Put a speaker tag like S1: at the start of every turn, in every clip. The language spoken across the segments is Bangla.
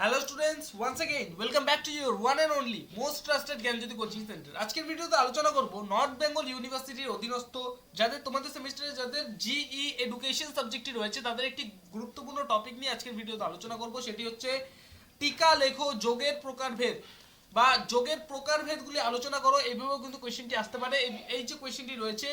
S1: Hello students, once again welcome back to your one and only most trusted Gyanjyoti coaching centre. আজকের ভিডিওতে আলোচনা করব নর্থ বেঙ্গল ইউনিভার্সিটির অধীনস্থ যাদের তোমাদের সেমিস্টারে যাদের জিই এডুকেশন সাবজেক্টটি রয়েছে তাদের একটি গুরুত্বপূর্ণ টপিক নিয়ে আজকের ভিডিওতে আলোচনা করব। সেটি হচ্ছে টিকা লেখো যোগের প্রকারভেদ বা যোগের প্রকারভেদগুলি আলোচনা করো। এইভাবেও কিন্তু কোয়েশ্চেনটি আসতে পারে। এই যে কোয়েশ্চেনটি রয়েছে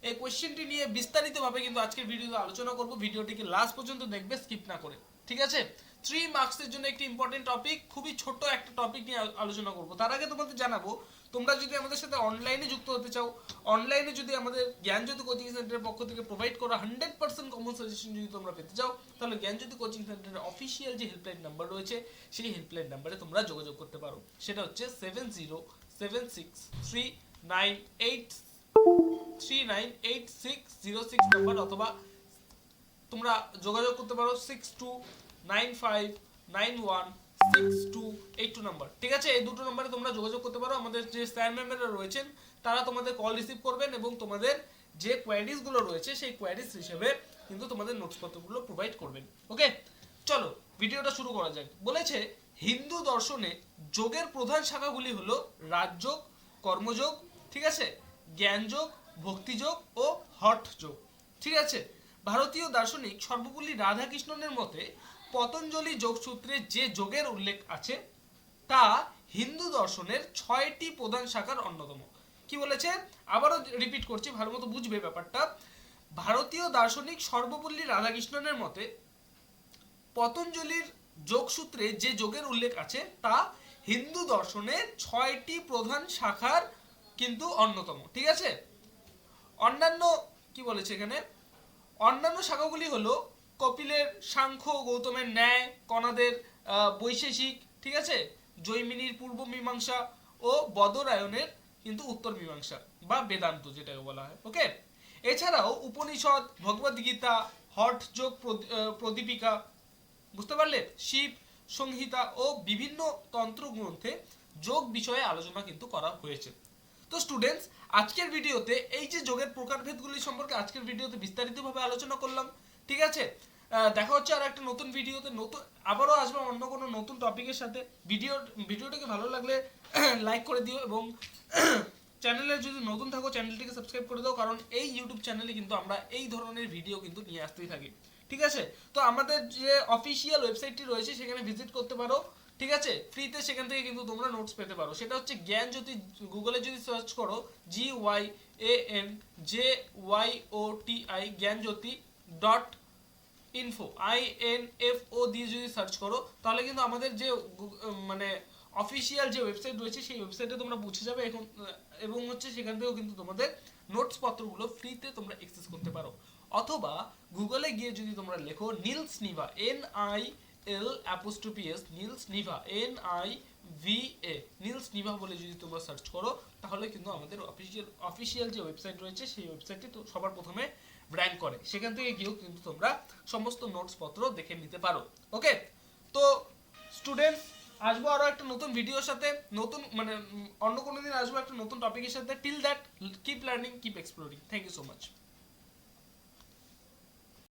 S1: এই কোয়েশ্চেনটি নিয়ে বিস্তারিতভাবে কিন্তু আজকের ভিডিওতে আলোচনা করব। ভিডিওটিকে লাস্ট পর্যন্ত দেখবে, স্কিপ না করে, ঠিক আছে? 3 মার্কসের জন্য একটি ইম্পর্টেন্ট টপিক, খুবই ছোট একটা টপিক নিয়ে আলোচনা করব। তার আগে তোমাদের জানাবো, তোমরা যদি আমাদের সাথে অনলাইনে যুক্ত হতে চাও, অনলাইনে যদি আমাদের জ্ঞানজ্যোতি কোচিং সেন্টারের পক্ষ থেকে প্রোভাইড করা 100% কমন সাজেশন যদি তোমরা পেতে চাও, তাহলে জ্ঞানজ্যোতি কোচিং সেন্টারের অফিসিয়াল যে হেল্পলাইন নাম্বার রয়েছে সেই হেল্পলাইন নাম্বারে তোমরা যোগাযোগ করতে পারো। সেটা হচ্ছে 7076398606 নাম্বার, অথবা তোমরা যোগাযোগ করতে পারো 6295916282 নাম্বার, ঠিক আছে? এই দুটো নম্বরে তোমরা যোগাযোগ করতে পারো। আমাদের যে স্যার ম্যামরা রয়েছেন তারা তোমাদের কল রিসিভ করবেন এবং তোমাদের যে কোয়ারিজগুলো রয়েছে সেই কোয়ারিজ হিসেবে কিন্তু তোমাদের নোটসপত্রগুলো প্রোভাইড করবেন। ওকে, চলো ভিডিওটা শুরু করা যাক। বলেছে হিন্দু দর্শনে যোগের প্রধান শাখাগুলি হলো রাজযোগ, কর্মযোগ, ঠিক আছে, জ্ঞানযোগ, ভক্তিযোগ ও হঠযোগ, ঠিক আছে। ভারতীয় দার্শনিক সর্বপল্লী রাধাকৃষ্ণনের মতে পতঞ্জলি যোগসূত্রে যে যোগের উল্লেখ আছে তা হিন্দু দর্শনের 6টি প্রধান শাখার অন্যতম। কি বলেছে? আবারও রিপিট করছি, ভালো মতো বুঝবে ব্যাপারটা। ভারতীয় দার্শনিক সর্বপল্লী রাধাকৃষ্ণনের মতে পতঞ্জলির যোগসূত্রে যে যোগের উল্লেখ আছে তা হিন্দু দর্শনের 6টি প্রধান শাখার কিন্তু অন্যতম, ঠিক আছে। অন্যান্য কি বলেছে এখানে? অন্যান্য শাখাগুলি হলো কপিলের সাংখ্য, গৌতমের ন্যায়, কণাদের বৈশেষিক, ঠিক আছে, জৈমিনীর পূর্ব মীমাংসা ও বদরায়ণের কিন্তু উত্তর মীমাংসা বা বেদান্ত যেটাকে বলা হয়। ওকে, এছাড়াও উপনিষদ, ভগবদ গীতা, হঠ যোগ প্রদীপিকা, বুঝতে পারলে, শিব সংহিতা ও বিভিন্ন তন্ত্র গ্রন্থে যোগ বিষয়ে আলোচনা কিন্তু করা হয়েছে। তো স্টুডেন্টস, আজকের ভিডিওতে এই যে যোগের প্রকারভেদগুলি সম্পর্কে আজকের ভিডিওতে বিস্তারিতভাবে আলোচনা করলাম, ঠিক আছে। দেখা হচ্ছে আর একটা নতুন ভিডিওতে, নতুন আবারও আসবে অন্য কোনো নতুন টপিকের সাথে। ভিডিওটাকে ভালো লাগলে লাইক করে দিও এবং চ্যানেলে যদি নতুন থাকো চ্যানেলটিকে সাবস্ক্রাইব করে দাও, কারণ এই ইউটিউব চ্যানেলে কিন্তু আমরা এই ধরনের ভিডিও কিন্তু নিয়ে আসতেই থাকি, ঠিক আছে। তো আমাদের যে অফিসিয়াল ওয়েবসাইটটি রয়েছে সেখানে ভিজিট করতে পারো, ঠিক আছে, ফ্রিতে। সেখান থেকে কিন্তু তোমরা নোটস পেতে পারো। সেটা হচ্ছে জ্ঞানজ্যোতি, গুগলে যদি সার্চ করো GYANJYOTI জ্ঞানজ্যোতি .info INFO দিয়ে যদি সার্চ করো তাহলে কিন্তু আমাদের যে মানে অফিসিয়াল যে ওয়েবসাইট রয়েছে সেই ওয়েবসাইটে তোমরা পৌঁছে যাবে এখন, এবং হচ্ছে সেখান থেকেও কিন্তু তোমাদের নোটস পত্রগুলো ফ্রিতে তোমরা অ্যাক্সেস করতে পারো। অথবা গুগলে গিয়ে যদি তোমরা লেখো নীলস নিভা NIL' নীলস নিভা NIVA নীলস নিভা বলে যদি তোমরা সার্চ করো তাহলে কিন্তু আমাদের অফিসিয়াল যে ওয়েবসাইট রয়েছে সেই ওয়েবসাইটটি তো সবার প্রথমে র্যাঙ্ক করে। সেখান থেকে গিয়েও কিন্তু তোমরা সমস্ত নোটস পত্র দেখে নিতে পারো। ওকে, তো স্টুডেন্টস, আসবো আরো একটা নতুন ভিডিওর সাথে, নতুন মানে অন্য কোনো দিন আসবো একটা নতুন টপিকের সাথে। Till that, keep learning, keep exploring. Thank you so much.